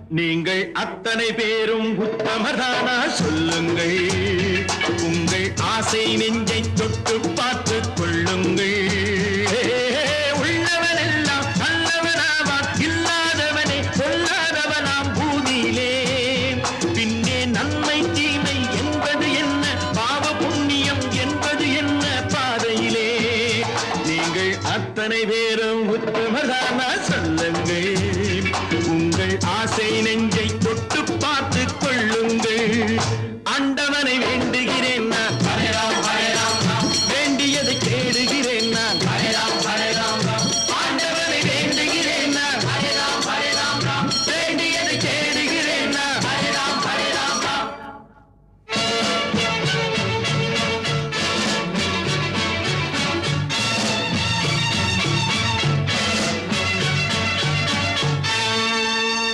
நீங்கள் அத்தனை பேரும் உத்தமதானா சொல்லுங்கள். உங்கள் ஆசை நெஞ்சை தொட்டு பார்த்து கொள்ளுங்கள். உள்ளவனெல்லாம் நல்லவனாவான், இல்லாதவனே சொல்லாதவனாம் பூமியிலே. பின்னே நன்மை தீமை என்பது என்ன, பாவ புண்ணியம் என்பது என்ன பாதையிலே. நீங்கள் அத்தனை பேரும் உத்தமதானா சொல்லுங்கள். உங்கள் ஆசை நெஞ்சை